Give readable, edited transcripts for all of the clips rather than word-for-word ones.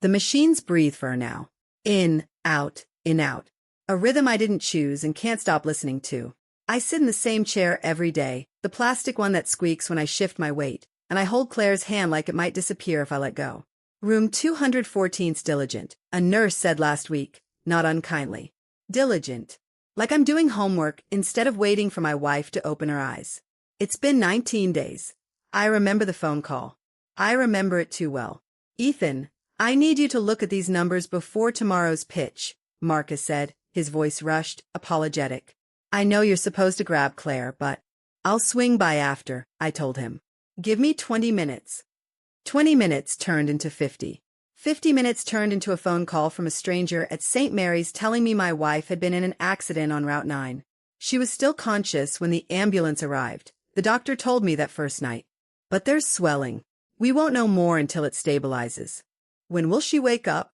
The machines breathe for her now. In, out, in, out. A rhythm I didn't choose and can't stop listening to. I sit in the same chair every day, the plastic one that squeaks when I shift my weight, and I hold Claire's hand like it might disappear if I let go. Room 214's diligent, a nurse said last week, not unkindly. Diligent. Like I'm doing homework instead of waiting for my wife to open her eyes. It's been 19 days. I remember the phone call. I remember it too well. Ethan, I need you to look at these numbers before tomorrow's pitch, Marcus said, his voice rushed, apologetic. I know you're supposed to grab Claire, but I'll swing by after, I told him. Give me 20 minutes. 20 minutes turned into 50. 50 minutes turned into a phone call from a stranger at St. Mary's telling me my wife had been in an accident on Route 9. She was still conscious when the ambulance arrived. The doctor told me that first night. But there's swelling. We won't know more until it stabilizes. When will she wake up?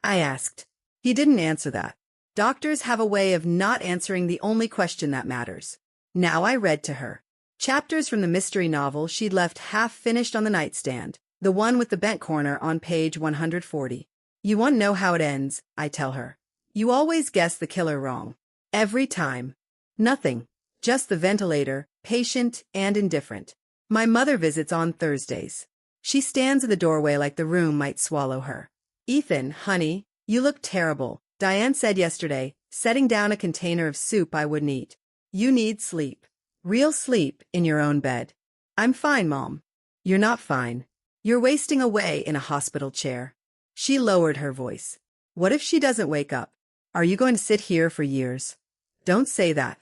I asked. He didn't answer that. Doctors have a way of not answering the only question that matters. Now I read to her. Chapters from the mystery novel she'd left half-finished on the nightstand, the one with the bent corner on page 140. You want to know how it ends, I tell her. You always guess the killer wrong. Every time. Nothing. Just the ventilator, patient and indifferent. My mother visits on Thursdays. She stands in the doorway like the room might swallow her. Ethan, honey, you look terrible, Diane said yesterday, setting down a container of soup I wouldn't eat. You need sleep. Real sleep in your own bed. I'm fine, Mom. You're not fine. You're wasting away in a hospital chair. She lowered her voice. What if she doesn't wake up? Are you going to sit here for years? Don't say that.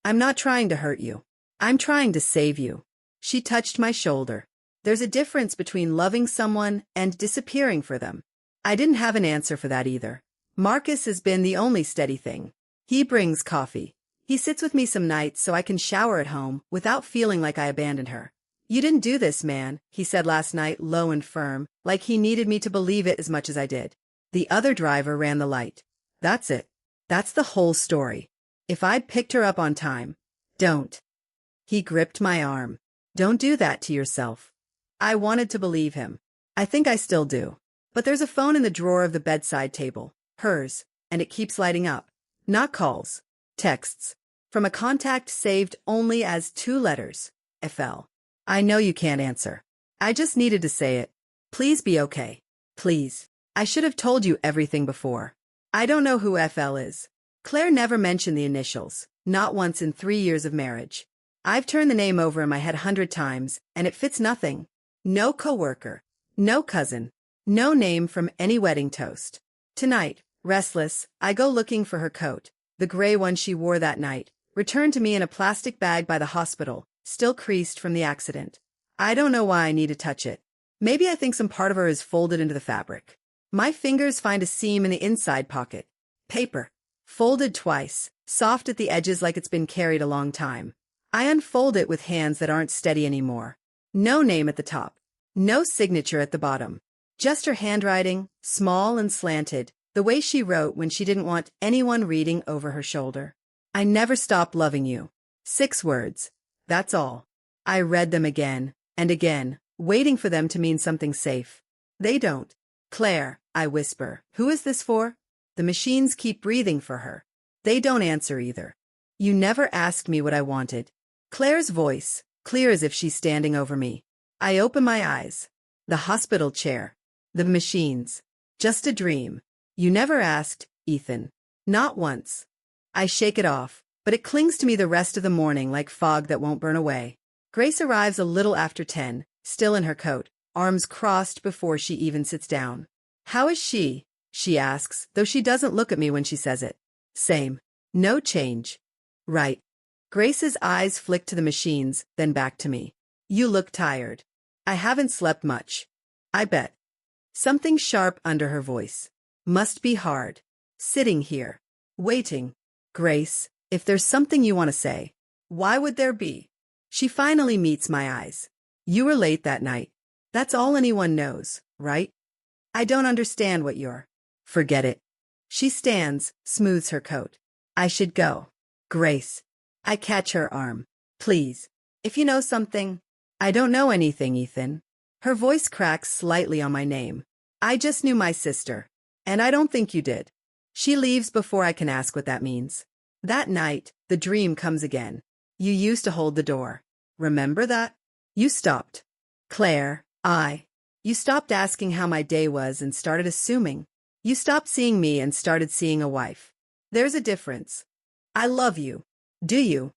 I'm not trying to hurt you. I'm trying to save you. She touched my shoulder. There's a difference between loving someone and disappearing for them. I didn't have an answer for that either. Marcus has been the only steady thing. He brings coffee. He sits with me some nights so I can shower at home without feeling like I abandoned her. You didn't do this, man, he said last night, low and firm, like he needed me to believe it as much as I did. The other driver ran the light. That's it. That's the whole story. If I'd picked her up on time. Don't. He gripped my arm. Don't do that to yourself. I wanted to believe him. I think I still do. But there's a phone in the drawer of the bedside table. Hers. And it keeps lighting up. Not calls. Texts. From a contact saved only as 2 letters. FL. I know you can't answer. I just needed to say it. Please be okay. Please. I should have told you everything before. I don't know who FL is. Claire never mentioned the initials. Not once in 3 years of marriage. I've turned the name over in my head 100 times, and it fits nothing. No coworker. No cousin. No name from any wedding toast. Tonight, restless, I go looking for her coat, the gray one she wore that night, returned to me in a plastic bag by the hospital, still creased from the accident. I don't know why I need to touch it. Maybe I think some part of her is folded into the fabric. My fingers find a seam in the inside pocket. Paper. Folded twice, soft at the edges like it's been carried a long time. I unfold it with hands that aren't steady anymore. No name at the top. No signature at the bottom. Just her handwriting, small and slanted, the way she wrote when she didn't want anyone reading over her shoulder. I never stopped loving you. 6 words. That's all. I read them again and again, waiting for them to mean something safe. They don't. Claire, I whisper. Who is this for? The machines keep breathing for her. They don't answer either. You never asked me what I wanted. Claire's voice, clear as if she's standing over me. I open my eyes. The hospital chair. The machines. Just a dream. You never asked, Ethan. Not once. I shake it off, but it clings to me the rest of the morning like fog that won't burn away. Grace arrives a little after 10, still in her coat, arms crossed before she even sits down. How is she? She asks, though she doesn't look at me when she says it. Same. No change. Right. Grace's eyes flick to the machines, then back to me. You look tired. I haven't slept much. I bet. Something sharp under her voice. Must be hard. Sitting here. Waiting. Grace, if there's something you want to say. Why would there be? She finally meets my eyes. You were late that night. That's all anyone knows, right? I don't understand what you're. Forget it. She stands, smooths her coat. I should go. Grace. I catch her arm. Please. If you know something. I don't know anything, Ethan. Her voice cracks slightly on my name. I just knew my sister. And I don't think you did. She leaves before I can ask what that means. That night, the dream comes again. You used to hold the door. Remember that? You stopped. Claire, You stopped asking how my day was and started assuming. You stopped seeing me and started seeing a wife. There's a difference. I love you. Do you?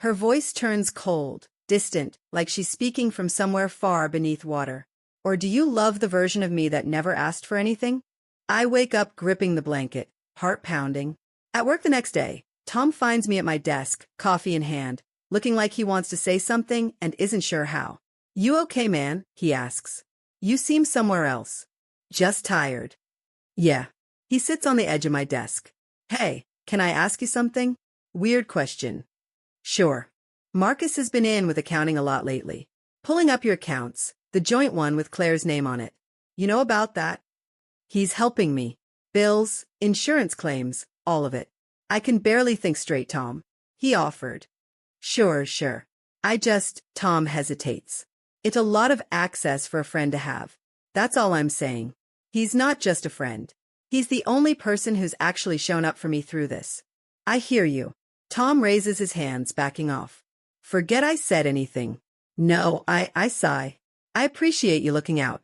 Her voice turns cold, distant, like she's speaking from somewhere far beneath water. Or do you love the version of me that never asked for anything? I wake up gripping the blanket, heart pounding. At work the next day, Tom finds me at my desk, coffee in hand, looking like he wants to say something and isn't sure how. You okay, man? He asks. You seem somewhere else. Just tired. Yeah. He sits on the edge of my desk. Hey, can I ask you something? Weird question. Sure. Marcus has been in with accounting a lot lately. Pulling up your accounts, the joint one with Claire's name on it. You know about that? He's helping me. Bills, insurance claims, all of it. I can barely think straight, Tom. He offered. Sure. Tom hesitates. It's a lot of access for a friend to have. That's all I'm saying. He's not just a friend. He's the only person who's actually shown up for me through this. I hear you. Tom raises his hands, backing off. Forget I said anything. No, I sigh. I appreciate you looking out.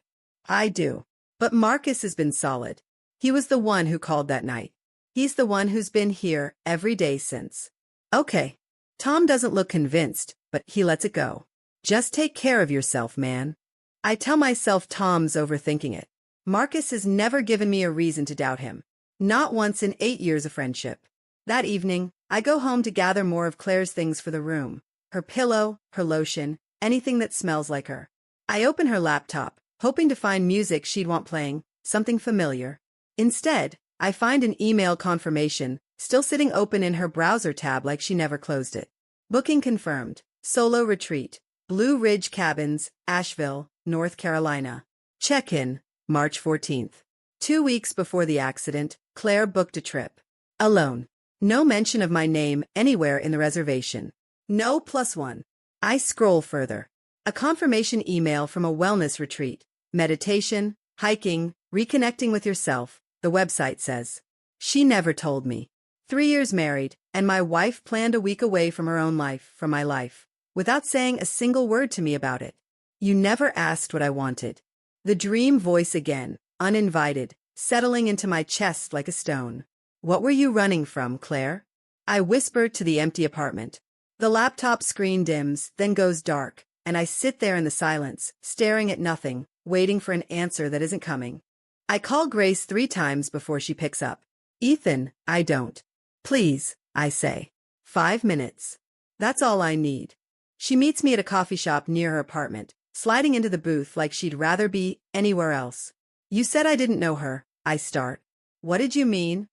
I do. But Marcus has been solid. He was the one who called that night. He's the one who's been here every day since. Okay. Tom doesn't look convinced, but he lets it go. Just take care of yourself, man. I tell myself Tom's overthinking it. Marcus has never given me a reason to doubt him. Not once in 8 years of friendship. That evening, I go home to gather more of Claire's things for the room. Her pillow, her lotion, anything that smells like her. I open her laptop, hoping to find music she'd want playing, something familiar. Instead, I find an email confirmation, still sitting open in her browser tab like she never closed it. Booking confirmed. Solo retreat. Blue Ridge Cabins, Asheville, North Carolina. Check-in, March 14th. 2 weeks before the accident, Claire booked a trip. Alone. No mention of my name anywhere in the reservation. No +1. I scroll further. A confirmation email from a wellness retreat. Meditation, hiking, reconnecting with yourself, the website says. She never told me. 3 years married, and my wife planned a week away from her own life, from my life, without saying a single word to me about it. You never asked what I wanted. The dream voice again, uninvited, settling into my chest like a stone. What were you running from, Claire? I whisper to the empty apartment. The laptop screen dims, then goes dark, and I sit there in the silence, staring at nothing, waiting for an answer that isn't coming. I call Grace 3 times before she picks up. Ethan, I don't. Please, I say. 5 minutes. That's all I need. She meets me at a coffee shop near her apartment, sliding into the booth like she'd rather be anywhere else. You said I didn't know her, I start. What did you mean?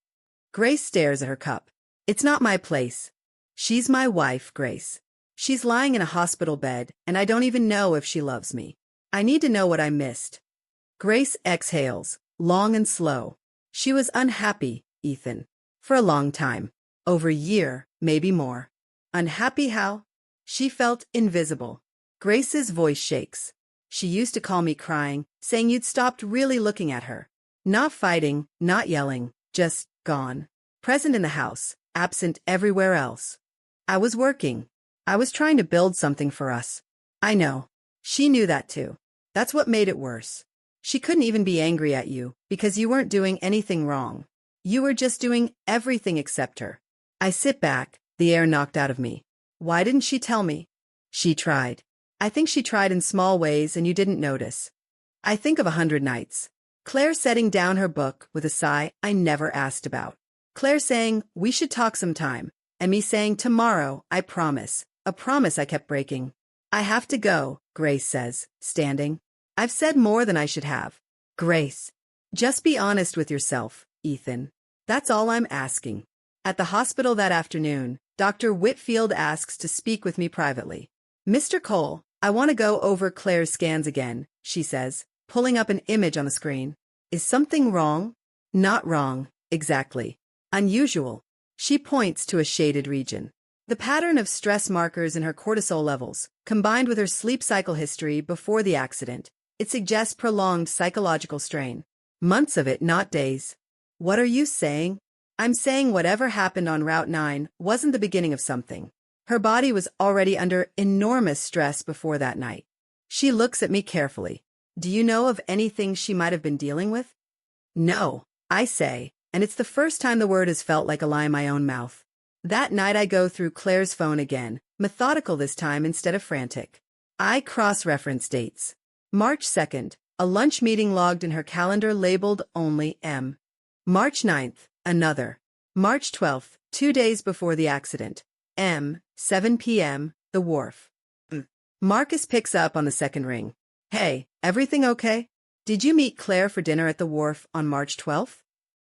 Grace stares at her cup. It's not my place. She's my wife, Grace. She's lying in a hospital bed, and I don't even know if she loves me. I need to know what I missed. Grace exhales, long and slow. She was unhappy, Ethan. For a long time. Over a year, maybe more. Unhappy how? She felt invisible. Grace's voice shakes. She used to call me crying, saying you'd stopped really looking at her. Not fighting, not yelling, just gone. Present in the house, absent everywhere else. I was working. I was trying to build something for us. I know. She knew that too. That's what made it worse. She couldn't even be angry at you, because you weren't doing anything wrong. You were just doing everything except her. I sit back, the air knocked out of me. Why didn't she tell me? She tried. I think she tried in small ways and you didn't notice. I think of 100 nights. Claire setting down her book with a sigh I never asked about. Claire saying, we should talk sometime, and me saying, tomorrow, I promise. A promise I kept breaking. I have to go, Grace says, standing. I've said more than I should have. Grace. Just be honest with yourself, Ethan. That's all I'm asking. At the hospital that afternoon, Dr. Whitfield asks to speak with me privately. Mr. Cole, I want to go over Claire's scans again, she says, pulling up an image on the screen. Is something wrong? Not wrong, exactly. Unusual. She points to a shaded region. The pattern of stress markers in her cortisol levels, combined with her sleep cycle history before the accident, it suggests prolonged psychological strain. Months of it, not days. What are you saying? I'm saying whatever happened on Route 9 wasn't the beginning of something. Her body was already under enormous stress before that night. She looks at me carefully. Do you know of anything she might have been dealing with? No, I say, and it's the first time the word has felt like a lie in my own mouth. That night I go through Claire's phone again, methodical this time instead of frantic. I cross-reference dates. March 2nd, a lunch meeting logged in her calendar labeled only M. March 9th, another. March 12th, 2 days before the accident. M, 7 p.m., the wharf. Marcus picks up on the second ring. Hey, everything okay? Did you meet Claire for dinner at the wharf on March 12th?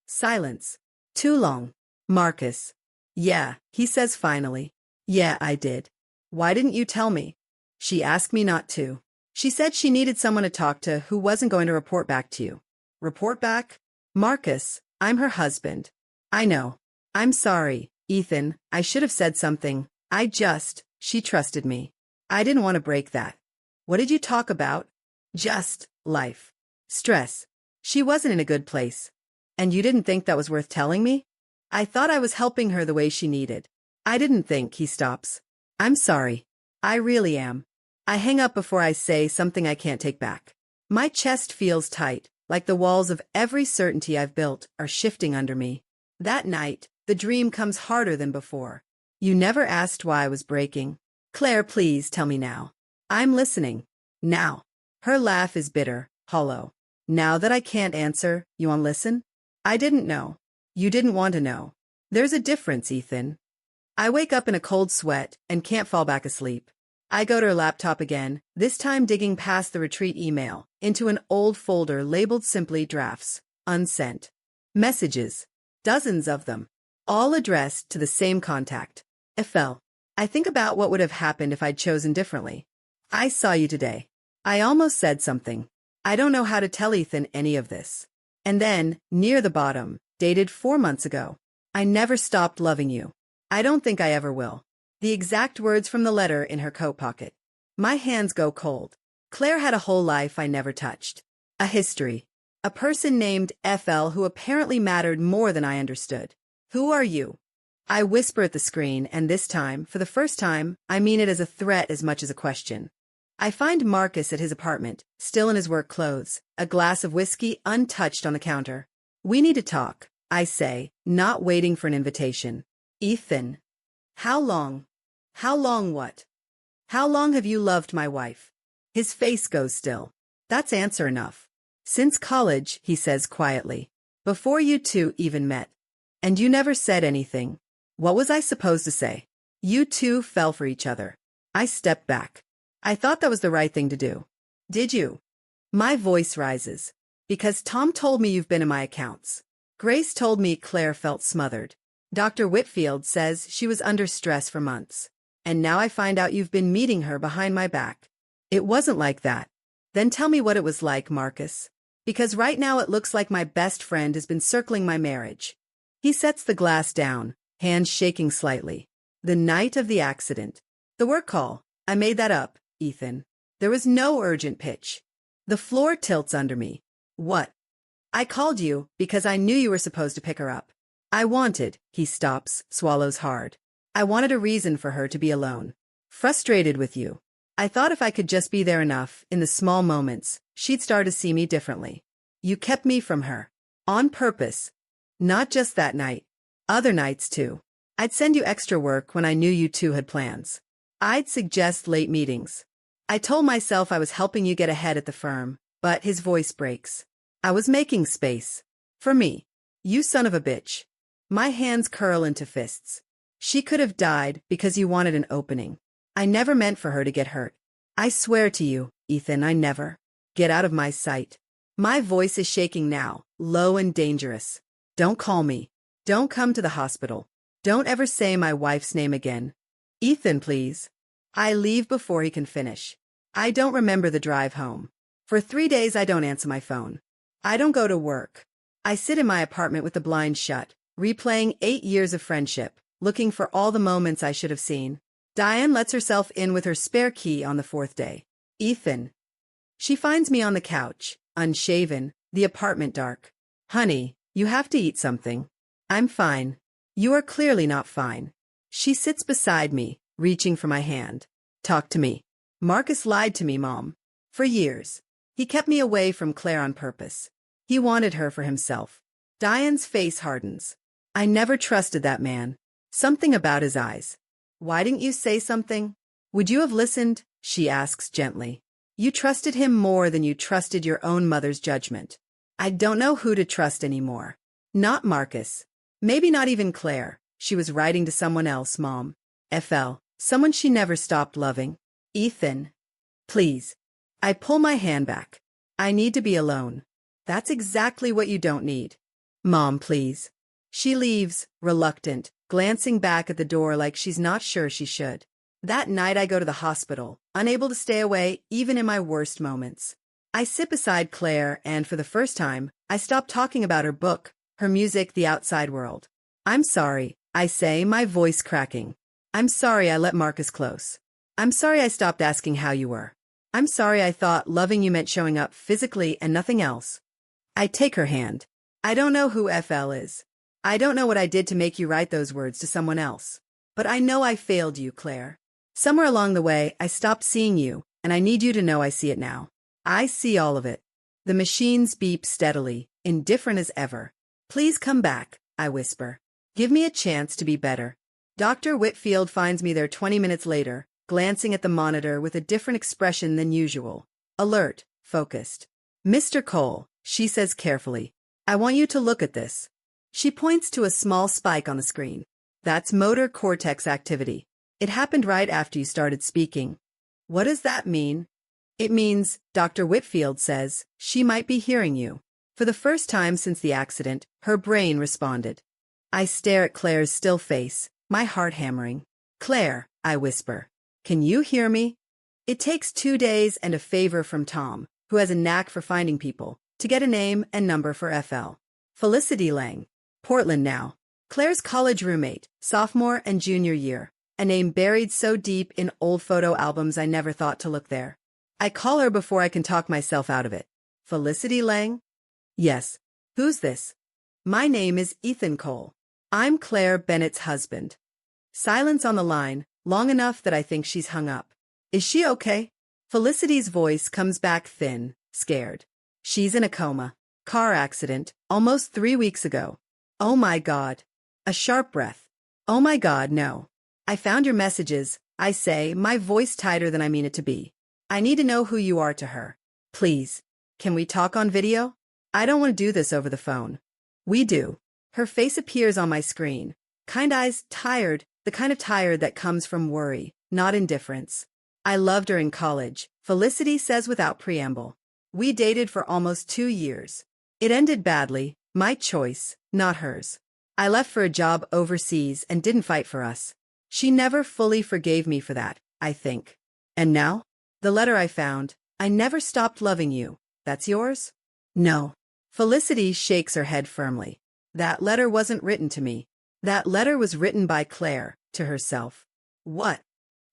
Silence. Too long. Marcus. Yeah, he says finally. Yeah, I did. Why didn't you tell me? She asked me not to. She said she needed someone to talk to who wasn't going to report back to you. Report back? Marcus, I'm her husband. I know. I'm sorry, Ethan, I should have said something. She trusted me. I didn't want to break that. What did you talk about? Just life. Stress. She wasn't in a good place. And you didn't think that was worth telling me? I thought I was helping her the way she needed. I didn't think, he stops. I'm sorry. I really am. I hang up before I say something I can't take back. My chest feels tight, like the walls of every certainty I've built are shifting under me. That night, the dream comes harder than before. You never asked why I was breaking. Claire, please tell me now. I'm listening. Now. Her laugh is bitter, hollow. Now that I can't answer, you won't listen? I didn't know. You didn't want to know. There's a difference, Ethan. I wake up in a cold sweat and can't fall back asleep. I go to her laptop again, this time digging past the retreat email, into an old folder labeled simply drafts, unsent. Messages. Dozens of them. All addressed to the same contact. FL. I think about what would have happened if I'd chosen differently. I saw you today. I almost said something. I don't know how to tell Ethan any of this. And then, near the bottom, dated 4 months ago. I never stopped loving you. I don't think I ever will. The exact words from the letter in her coat pocket. My hands go cold. Claire had a whole life I never touched. A history. A person named FL who apparently mattered more than I understood. Who are you? I whisper at the screen, and this time, for the first time, I mean it as a threat as much as a question. I find Marcus at his apartment, still in his work clothes, a glass of whiskey untouched on the counter. We need to talk, I say, not waiting for an invitation. Ethan. How long? How long what? How long have you loved my wife? His face goes still. That's answer enough. Since college, he says quietly. Before you two even met. And you never said anything. What was I supposed to say? You two fell for each other. I stepped back. I thought that was the right thing to do. Did you? My voice rises. Because Tom told me you've been in my accounts. Grace told me Claire felt smothered. Dr. Whitfield says she was under stress for months. And now I find out you've been meeting her behind my back. It wasn't like that. Then tell me what it was like, Marcus. Because right now it looks like my best friend has been circling my marriage. He sets the glass down, hands shaking slightly. The night of the accident. The work call. I made that up, Ethan. There was no urgent pitch. The floor tilts under me. What? I called you because I knew you were supposed to pick her up. I wanted, he stops, swallows hard. I wanted a reason for her to be alone. Frustrated with you. I thought if I could just be there enough, in the small moments, she'd start to see me differently. You kept me from her. On purpose. Not just that night. Other nights too. I'd send you extra work when I knew you two had plans. I'd suggest late meetings. I told myself I was helping you get ahead at the firm, but his voice breaks. I was making space. For me. You son of a bitch. My hands curl into fists. She could have died because you wanted an opening. I never meant for her to get hurt. I swear to you, Ethan, I never. Get out of my sight. My voice is shaking now, low and dangerous. Don't call me. Don't come to the hospital. Don't ever say my wife's name again. Ethan, please. I leave before he can finish. I don't remember the drive home. For 3 days I don't answer my phone. I don't go to work. I sit in my apartment with the blinds shut, replaying 8 years of friendship, looking for all the moments I should have seen. Diane lets herself in with her spare key on the 4th day. Ethan. She finds me on the couch, unshaven, The apartment dark. Honey, you have to eat something. I'm fine. You are clearly not fine. She sits beside me, reaching for my hand. Talk to me. Marcus lied to me, Mom. For years. He kept me away from Claire on purpose. He wanted her for himself. Diane's face hardens. I never trusted that man. Something about his eyes. Why didn't you say something? Would you have listened? She asks gently. You trusted him more than you trusted your own mother's judgment. I don't know who to trust anymore. Not Marcus. Maybe not even Claire. She was writing to someone else, Mom. FL. Someone she never stopped loving. Ethan. Please. I pull my hand back. I need to be alone. That's exactly what you don't need. Mom, please. She leaves, reluctant, glancing back at the door like she's not sure she should. That night I go to the hospital, unable to stay away even in my worst moments. I sit beside Claire and, for the first time, I stop talking about her book, her music, the outside world. I'm sorry, I say, my voice cracking. I'm sorry I let Marcus close. I'm sorry I stopped asking how you were. I'm sorry I thought loving you meant showing up physically and nothing else. I take her hand. I don't know who FL is. I don't know what I did to make you write those words to someone else. But I know I failed you, Claire. Somewhere along the way, I stopped seeing you, and I need you to know I see it now. I see all of it. The machines beep steadily, indifferent as ever. Please come back, I whisper. Give me a chance to be better. Dr. Whitfield finds me there 20 minutes later, glancing at the monitor with a different expression than usual. Alert, focused. Mr. Cole, she says carefully, I want you to look at this. She points to a small spike on the screen. That's motor cortex activity. It happened right after you started speaking. What does that mean? It means, Dr. Whitfield says, she might be hearing you. For the first time since the accident, her brain responded. I stare at Claire's still face, my heart hammering. Claire, I whisper, can you hear me? It takes 2 days and a favor from Tom, who has a knack for finding people, to get a name and number for FL. Felicity Lang. Portland now. Claire's college roommate, sophomore and junior year. A name buried so deep in old photo albums I never thought to look there. I call her before I can talk myself out of it. Felicity Lang? Yes. Who's this? My name is Ethan Cole. I'm Claire Bennett's husband. Silence on the line, long enough that I think she's hung up. Is she okay? Felicity's voice comes back thin, scared. She's in a coma. Car accident, almost 3 weeks ago. Oh my God. A sharp breath. Oh my God, no. I found your messages, I say, my voice tighter than I mean it to be. I need to know who you are to her. Please. Can we talk on video? I don't want to do this over the phone. We do. Her face appears on my screen. Kind eyes, tired, the kind of tired that comes from worry, not indifference. I loved her in college, Felicity says without preamble. We dated for almost 2 years. It ended badly, my choice, not hers. I left for a job overseas and didn't fight for us. She never fully forgave me for that, I think. And now? The letter I found. I never stopped loving you. That's yours? No. Felicity shakes her head firmly. That letter wasn't written to me. That letter was written by Claire, to herself. What?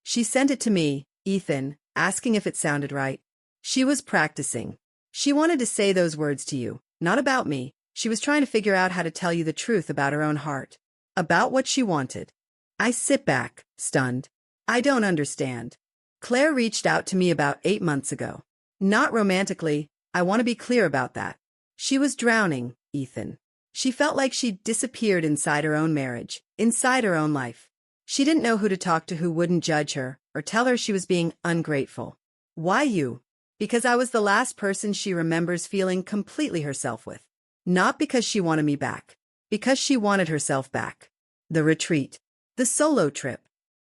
She sent it to me, Ethan, asking if it sounded right. She was practicing. She wanted to say those words to you, not about me. She was trying to figure out how to tell you the truth about her own heart. About what she wanted. I sit back, stunned. I don't understand. Claire reached out to me about 8 months ago. Not romantically, I want to be clear about that. She was drowning, Ethan. She felt like she'd disappeared inside her own marriage, inside her own life. She didn't know who to talk to who wouldn't judge her or tell her she was being ungrateful. Why you? Because I was the last person she remembers feeling completely herself with. Not because she wanted me back. Because she wanted herself back. The retreat. The solo trip.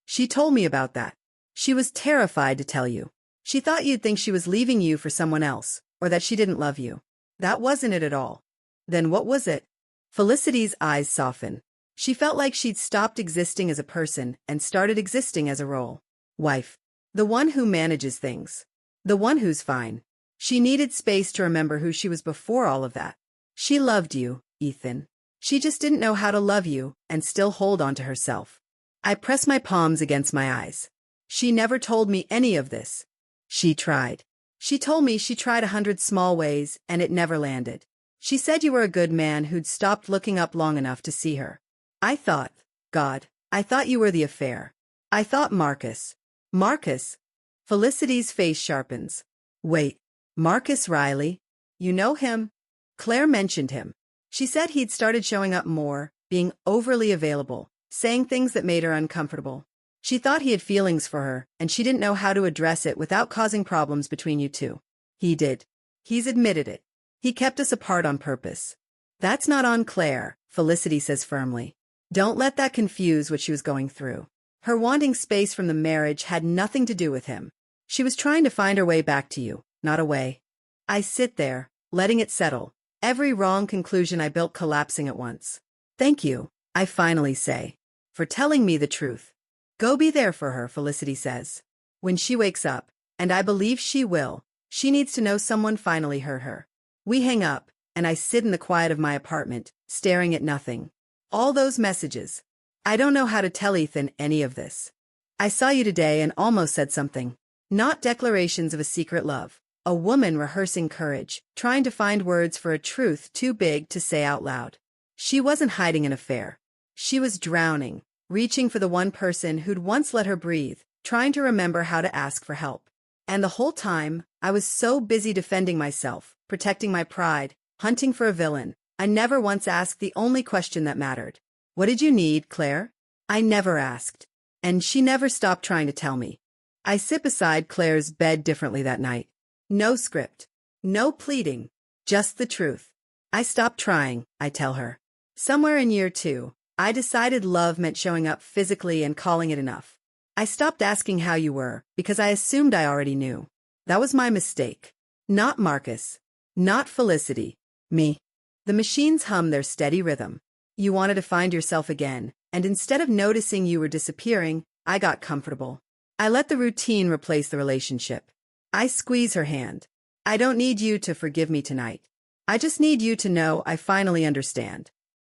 She told me about that. She was terrified to tell you. She thought you'd think she was leaving you for someone else, or that she didn't love you. That wasn't it at all. Then what was it? Felicity's eyes soften. She felt like she'd stopped existing as a person and started existing as a role. Wife. The one who manages things. The one who's fine. She needed space to remember who she was before all of that. She loved you, Ethan. She just didn't know how to love you and still hold on to herself. I press my palms against my eyes. She never told me any of this. She tried. She told me she tried 100 small ways and it never landed. She said you were a good man who'd stopped looking up long enough to see her. I thought, God, I thought you were the affair. I thought Marcus. Marcus? Felicity's face sharpens. Wait, Marcus Riley? You know him? Claire mentioned him. She said he'd started showing up more, being overly available, saying things that made her uncomfortable. She thought he had feelings for her, and she didn't know how to address it without causing problems between you two. He did. He's admitted it. He kept us apart on purpose. That's not on Claire, Felicity says firmly. Don't let that confuse what she was going through. Her wanting space from the marriage had nothing to do with him. She was trying to find her way back to you, not away. I sit there, letting it settle, every wrong conclusion I built collapsing at once. Thank you, I finally say, for telling me the truth. Go be there for her, Felicity says. When she wakes up, and I believe she will, she needs to know someone finally heard her. We hang up, and I sit in the quiet of my apartment, staring at nothing. All those messages. I don't know how to tell Ethan any of this. I saw you today and almost said something. Not declarations of a secret love. A woman rehearsing courage, trying to find words for a truth too big to say out loud. She wasn't hiding an affair. She was drowning, reaching for the one person who'd once let her breathe, trying to remember how to ask for help. And the whole time, I was so busy defending myself, protecting my pride, hunting for a villain. I never once asked the only question that mattered. What did you need, Claire? I never asked. And she never stopped trying to tell me. I sit beside Claire's bed differently that night. No script. No pleading. Just the truth. I stopped trying, I tell her. Somewhere in year 2, I decided love meant showing up physically and calling it enough. I stopped asking how you were because I assumed I already knew. That was my mistake. Not Marcus. Not Felicity. Me. The machines hum their steady rhythm. You wanted to find yourself again, and instead of noticing you were disappearing, I got comfortable. I let the routine replace the relationship. I squeeze her hand. I don't need you to forgive me tonight. I just need you to know I finally understand.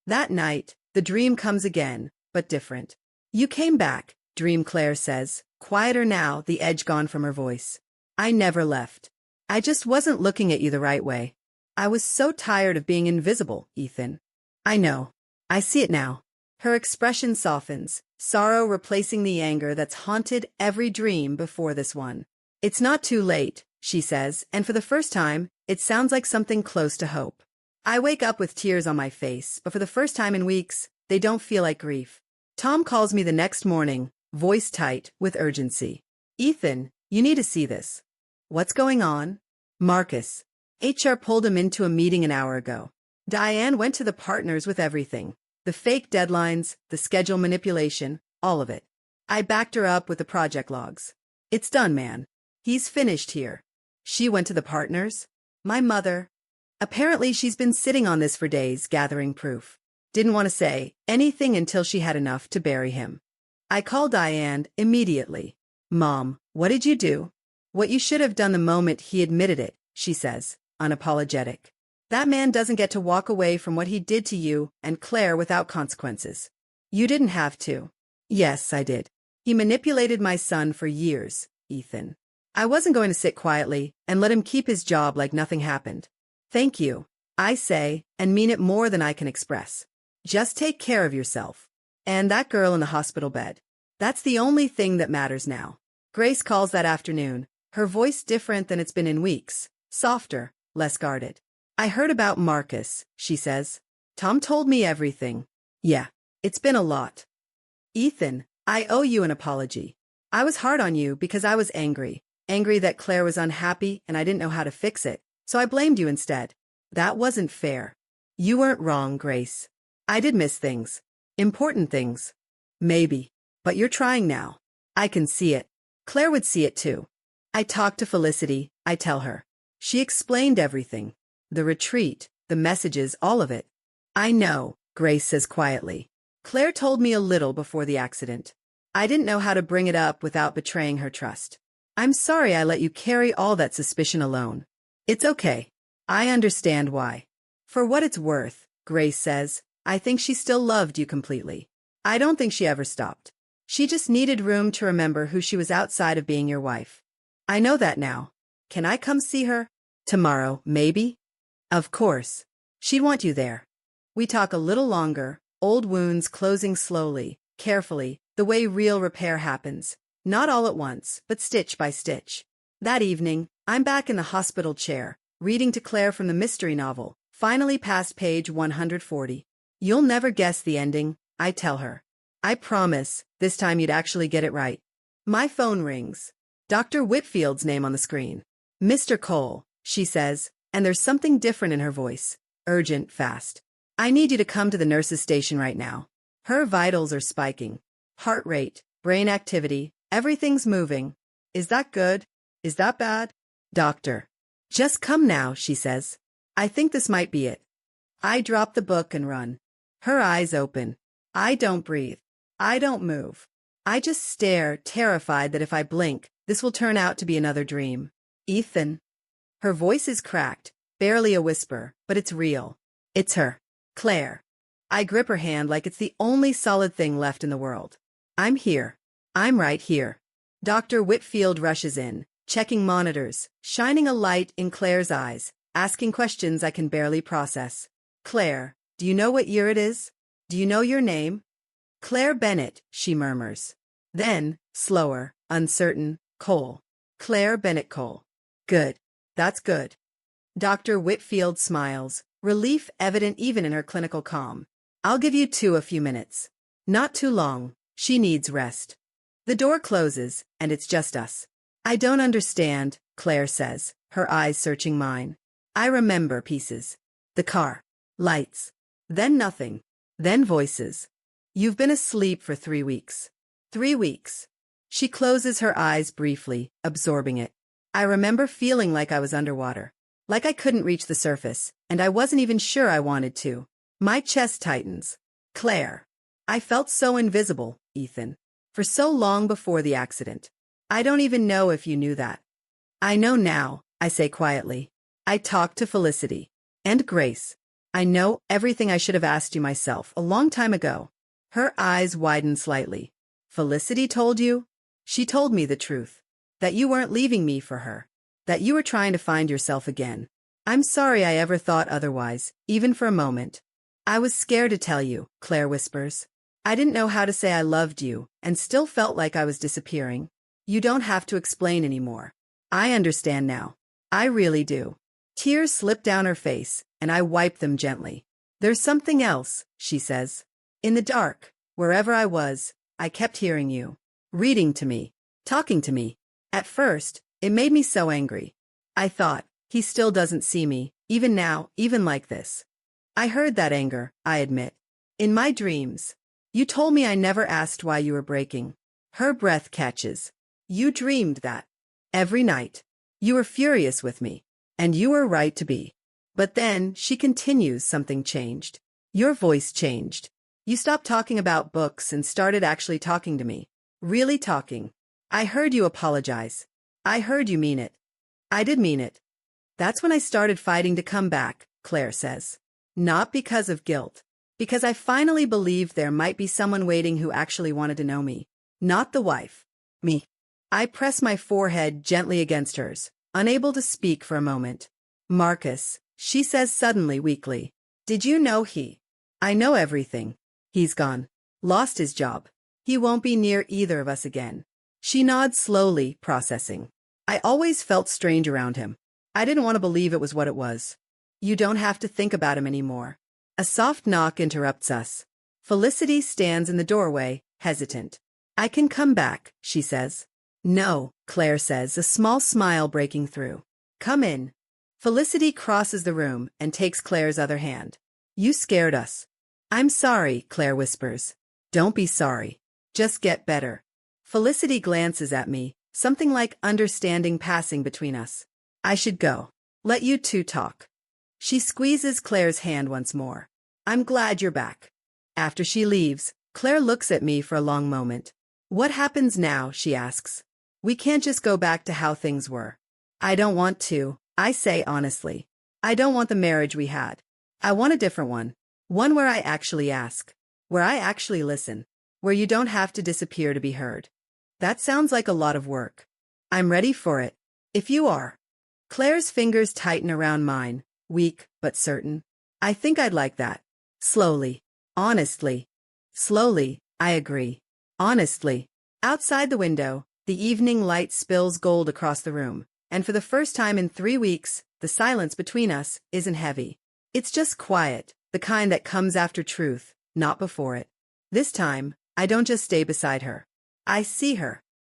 That night, the dream comes again, but different. You came back, Dream Claire says, quieter now, the edge gone from her voice. I never left. I just wasn't looking at you the right way. I was so tired of being invisible, Ethan. I know. I see it now. Her expression softens, sorrow replacing the anger that's haunted every dream before this one. It's not too late, she says, and for the first time, it sounds like something close to hope. I wake up with tears on my face, but for the first time in weeks, they don't feel like grief. Tom calls me the next morning, voice tight, with urgency. Ethan, you need to see this. What's going on? Marcus. HR pulled him into a meeting an hour ago. Diane went to the partners with everything. The fake deadlines, the schedule manipulation, all of it. I backed her up with the project logs. It's done, man. He's finished here. She went to the partners? My mother. Apparently she's been sitting on this for days, gathering proof. Didn't want to say anything until she had enough to bury him. I called Diane immediately. Mom, what did you do? What you should have done the moment he admitted it, she says, unapologetic. That man doesn't get to walk away from what he did to you and Claire without consequences. You didn't have to. Yes, I did. He manipulated my son for years, Ethan. I wasn't going to sit quietly and let him keep his job like nothing happened. Thank you, I say, and mean it more than I can express. Just take care of yourself. And that girl in the hospital bed. That's the only thing that matters now. Grace calls that afternoon, her voice different than it's been in weeks, softer, less guarded. I heard about Marcus, she says. Tom told me everything. Yeah, it's been a lot. Ethan, I owe you an apology. I was hard on you because I was angry. Angry that Claire was unhappy and I didn't know how to fix it, so I blamed you instead. That wasn't fair. You weren't wrong, Grace. I did miss things. Important things. Maybe. But you're trying now. I can see it. Claire would see it too. I talked to Felicity, I tell her. She explained everything. The retreat, the messages, all of it. I know, Grace says quietly. Claire told me a little before the accident. I didn't know how to bring it up without betraying her trust. I'm sorry I let you carry all that suspicion alone. It's okay. I understand why. For what it's worth, Grace says, I think she still loved you completely. I don't think she ever stopped. She just needed room to remember who she was outside of being your wife. I know that now. Can I come see her? Tomorrow, maybe? Of course. She'd want you there. We talk a little longer, old wounds closing slowly, carefully, the way real repair happens. Not all at once, but stitch by stitch. That evening, I'm back in the hospital chair, reading to Claire from the mystery novel, finally past page 140. You'll never guess the ending, I tell her. I promise, this time you'd actually get it right. My phone rings. Dr. Whitfield's name on the screen. Mr. Cole, she says, and there's something different in her voice. Urgent, fast. I need you to come to the nurse's station right now. Her vitals are spiking. Heart rate, brain activity, everything's moving. Is that good? Is that bad? Doctor. Just come now, she says. I think this might be it. I drop the book and run. Her eyes open. I don't breathe. I don't move. I just stare, terrified that if I blink, this will turn out to be another dream. Ethan. Her voice is cracked, barely a whisper, but it's real. It's her. Claire. I grip her hand like it's the only solid thing left in the world. I'm here. I'm right here. Dr. Whitfield rushes in, checking monitors, shining a light in Claire's eyes, asking questions I can barely process. Claire, do you know what year it is? Do you know your name? Claire Bennett, she murmurs. Then, slower, uncertain, Cole. Claire Bennett Cole. Good. That's good. Dr. Whitfield smiles, relief evident even in her clinical calm. I'll give you a few minutes. Not too long. She needs rest. The door closes, and it's just us. I don't understand, Claire says, her eyes searching mine. I remember pieces. The car. Lights. Then nothing. Then voices. You've been asleep for 3 weeks. 3 weeks. She closes her eyes briefly, absorbing it. I remember feeling like I was underwater. Like I couldn't reach the surface, and I wasn't even sure I wanted to. My chest tightens. Claire. I felt so invisible, Ethan. For so long before the accident. I don't even know if you knew that. I know now, I say quietly. I talked to Felicity. And Grace. I know everything I should have asked you myself a long time ago. Her eyes widen slightly. Felicity told you? She told me the truth. That you weren't leaving me for her. That you were trying to find yourself again. I'm sorry I ever thought otherwise, even for a moment. I was scared to tell you, Claire whispers. I didn't know how to say I loved you, and still felt like I was disappearing. You don't have to explain anymore. I understand now. I really do. Tears slip down her face, and I wipe them gently. There's something else, she says. In the dark, wherever I was, I kept hearing you. Reading to me. Talking to me. At first, it made me so angry. I thought, he still doesn't see me, even now, even like this. I heard that anger, I admit. In my dreams. You told me I never asked why you were breaking. Her breath catches. You dreamed that. Every night. You were furious with me. And you were right to be. But then, she continues, something changed. Your voice changed. You stopped talking about books and started actually talking to me. Really talking. I heard you apologize. I heard you mean it. I did mean it. That's when I started fighting to come back, Claire says. Not because of guilt. Because I finally believed there might be someone waiting who actually wanted to know me. Not the wife. Me. I press my forehead gently against hers, unable to speak for a moment. Marcus, she says suddenly, weakly. Did you know he? I know everything. He's gone. Lost his job. He won't be near either of us again. She nods slowly, processing. I always felt strange around him. I didn't want to believe it was what it was. You don't have to think about him anymore. A soft knock interrupts us. Felicity stands in the doorway, hesitant. I can come back, she says. No, Claire says, a small smile breaking through. Come in. Felicity crosses the room and takes Claire's other hand. You scared us. I'm sorry, Claire whispers. Don't be sorry. Just get better. Felicity glances at me, something like understanding passing between us. I should go. Let you two talk. She squeezes Claire's hand once more. I'm glad you're back. After she leaves, Claire looks at me for a long moment. What happens now, she asks. We can't just go back to how things were. I don't want to, I say honestly. I don't want the marriage we had. I want a different one. One where I actually ask. Where I actually listen. Where you don't have to disappear to be heard. That sounds like a lot of work. I'm ready for it. If you are. Claire's fingers tighten around mine, weak but certain. I think I'd like that. Slowly. Honestly. Slowly, I agree. Honestly. Outside the window, the evening light spills gold across the room, and for the first time in 3 weeks, the silence between us isn't heavy. It's just quiet, the kind that comes after truth, not before it. This time, I don't just stay beside her. I see her.